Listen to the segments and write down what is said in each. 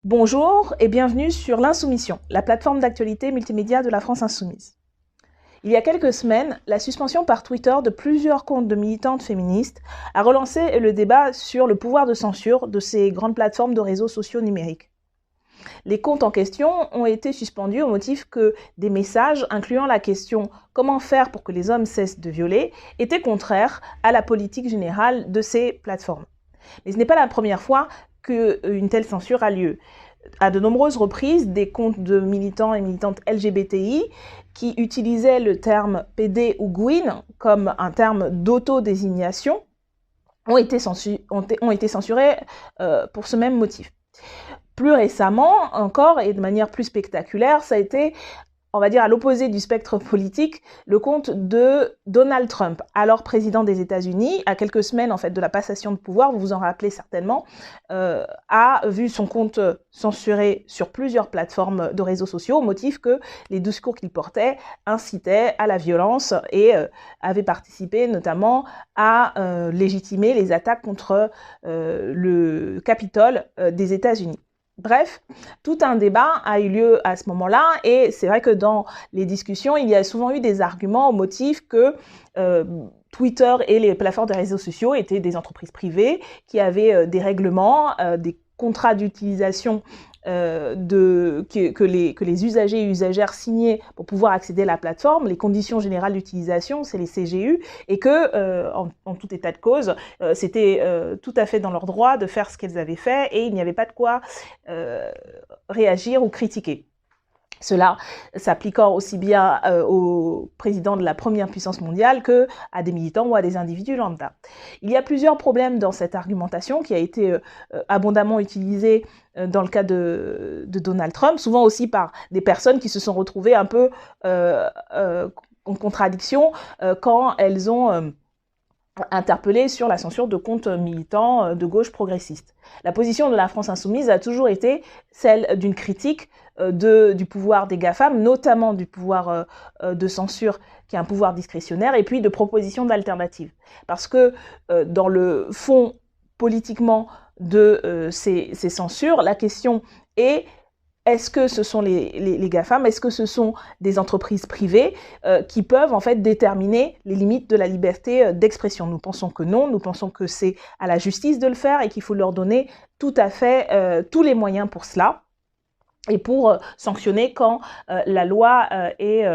Bonjour et bienvenue sur l'Insoumission, la plateforme d'actualité multimédia de la France Insoumise. Il y a quelques semaines, la suspension par Twitter de plusieurs comptes de militantes féministes a relancé le débat sur le pouvoir de censure de ces grandes plateformes de réseaux sociaux numériques. Les comptes en question ont été suspendus au motif que des messages incluant la question « Comment faire pour que les hommes cessent de violer ?» étaient contraires à la politique générale de ces plateformes. Mais ce n'est pas la première fois qu'une telle censure a lieu. À de nombreuses reprises, des comptes de militants et militantes LGBTI qui utilisaient le terme PD ou Gwyn comme un terme d'autodésignation ont été censurés pour ce même motif. Plus récemment encore, et de manière plus spectaculaire, ça a été, on va dire, à l'opposé du spectre politique, le compte de Donald Trump, alors président des États-Unis, à quelques semaines en fait de la passation de pouvoir, vous vous en rappelez certainement, a vu son compte censuré sur plusieurs plateformes de réseaux sociaux au motif que les discours qu'il portait incitaient à la violence et avaient participé notamment à légitimer les attaques contre le Capitole des États-Unis. Bref, tout un débat a eu lieu à ce moment-là et c'est vrai que dans les discussions, il y a souvent eu des arguments au motif que Twitter et les plateformes de réseaux sociaux étaient des entreprises privées qui avaient des règlements, des contrats d'utilisation que les usagers et usagères signaient pour pouvoir accéder à la plateforme, les conditions générales d'utilisation, c'est les CGU, et que, en tout état de cause, c'était tout à fait dans leur droit de faire ce qu'elles avaient fait et il n'y avait pas de quoi réagir ou critiquer. Cela s'appliquant aussi bien au président de la première puissance mondiale qu'à des militants ou à des individus lambda. Il y a plusieurs problèmes dans cette argumentation qui a été abondamment utilisée dans le cas de Donald Trump, souvent aussi par des personnes qui se sont retrouvées un peu en contradiction quand elles ont interpellé sur la censure de comptes militants de gauche progressiste. La position de la France Insoumise a toujours été celle d'une critique du pouvoir des GAFAM, notamment du pouvoir de censure qui est un pouvoir discrétionnaire, et puis de propositions d'alternatives. Parce que dans le fond, politiquement, de ces censures, la question est: est-ce que ce sont les GAFAM, est-ce que ce sont des entreprises privées qui peuvent en fait déterminer les limites de la liberté d'expression? Nous pensons que non, nous pensons que c'est à la justice de le faire et qu'il faut leur donner tout à fait tous les moyens pour cela et pour sanctionner quand la loi est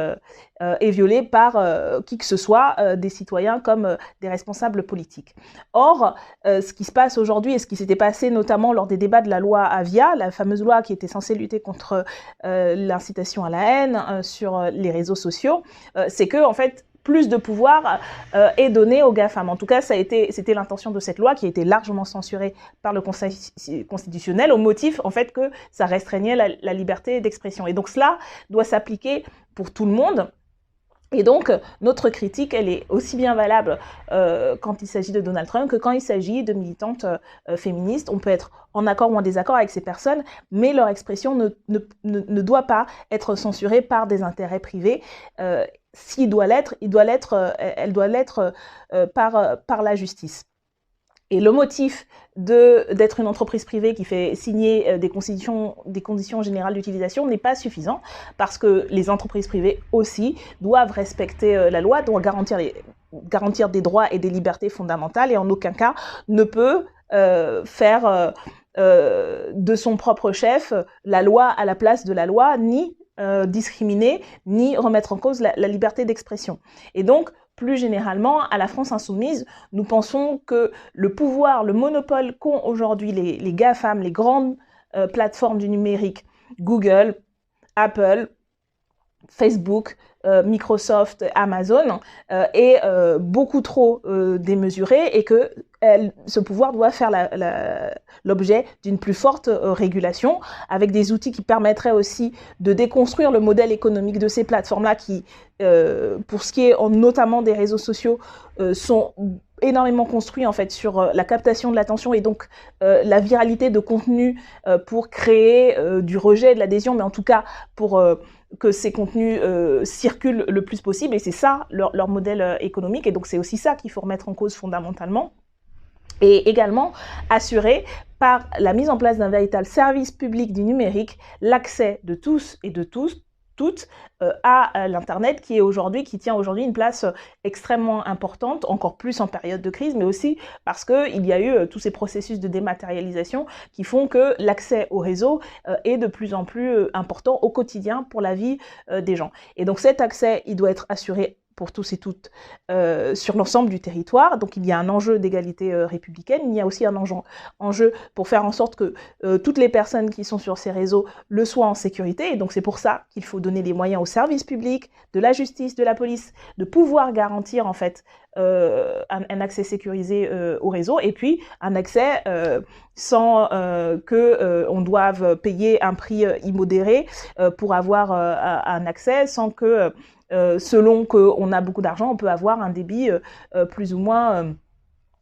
violée par qui que ce soit, des citoyens comme des responsables politiques. Or, ce qui se passe aujourd'hui et ce qui s'était passé notamment lors des débats de la loi Avia, la fameuse loi qui était censée lutter contre l'incitation à la haine sur les réseaux sociaux, c'est que en fait, plus de pouvoir est donné aux GAFAM. En tout cas, c'était l'intention de cette loi qui a été largement censurée par le Conseil constitutionnel au motif en fait que ça restreignait la liberté d'expression. Et donc cela doit s'appliquer pour tout le monde. Et donc, notre critique, elle est aussi bien valable quand il s'agit de Donald Trump que quand il s'agit de militantes féministes. On peut être en accord ou en désaccord avec ces personnes, mais leur expression ne doit pas être censurée par des intérêts privés. S'il doit l'être, elle doit l'être par la justice. Et le motif d'être une entreprise privée qui fait signer des conditions générales d'utilisation n'est pas suffisant parce que les entreprises privées aussi doivent respecter la loi, doivent garantir des droits et des libertés fondamentales et en aucun cas ne peut faire de son propre chef la loi à la place de la loi, ni discriminer, ni remettre en cause la liberté d'expression. Et donc, plus généralement, à la France Insoumise, nous pensons que le pouvoir, le monopole qu'ont aujourd'hui les GAFAM, les grandes plateformes du numérique, Google, Apple, Facebook, Microsoft, Amazon, est beaucoup trop démesuré et que ce pouvoir doit faire l'objet d'une plus forte régulation avec des outils qui permettraient aussi de déconstruire le modèle économique de ces plateformes-là qui, pour ce qui est notamment des réseaux sociaux, sont énormément construits en fait sur la captation de l'attention et donc la viralité de contenu pour créer du rejet, de l'adhésion, mais en tout cas pour que ces contenus circulent le plus possible et c'est ça leur modèle économique et donc c'est aussi ça qu'il faut remettre en cause fondamentalement. Et également assurer par la mise en place d'un véritable service public du numérique l'accès de tous et de toutes à l'Internet qui tient aujourd'hui une place extrêmement importante, encore plus en période de crise, mais aussi parce qu'il y a eu tous ces processus de dématérialisation qui font que l'accès au réseau est de plus en plus important au quotidien pour la vie des gens. Et donc cet accès, il doit être assuré pour tous et toutes sur l'ensemble du territoire. Donc il y a un enjeu d'égalité républicaine, il y a aussi un enjeu pour faire en sorte que toutes les personnes qui sont sur ces réseaux le soient en sécurité. Et donc c'est pour ça qu'il faut donner les moyens aux services publics, de la justice, de la police, de pouvoir garantir en fait un accès sécurisé au réseau, et puis un accès sans qu'on doive payer un prix immodéré pour avoir un accès, sans que selon qu'on a beaucoup d'argent, on peut avoir un débit plus ou moins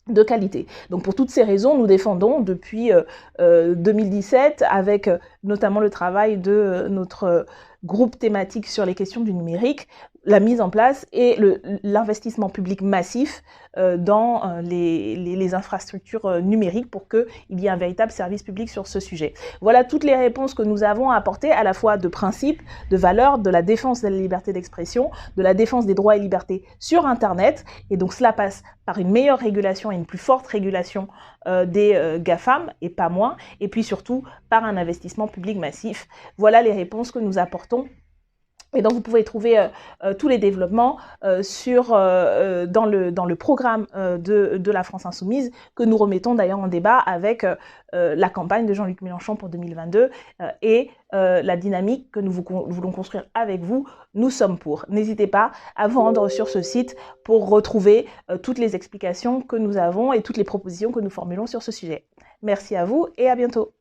de qualité. Donc pour toutes ces raisons, nous défendons depuis 2017, avec notamment le travail de notre groupe thématique sur les questions du numérique, la mise en place et l'investissement public massif dans les infrastructures numériques pour qu'il y ait un véritable service public sur ce sujet. Voilà toutes les réponses que nous avons apportées, à la fois de principes, de valeurs, de la défense de la liberté d'expression, de la défense des droits et libertés sur Internet. Et donc cela passe par une meilleure régulation et une plus forte régulation des GAFAM, et pas moins, et puis surtout par un investissement public massif. Voilà les réponses que nous apportons. Et donc vous pouvez trouver tous les développements dans le programme de la France Insoumise, que nous remettons d'ailleurs en débat avec la campagne de Jean-Luc Mélenchon pour 2022 et la dynamique que nous voulons construire avec vous. Nous sommes pour. N'hésitez pas à vous rendre sur ce site pour retrouver toutes les explications que nous avons et toutes les propositions que nous formulons sur ce sujet. Merci à vous et à bientôt.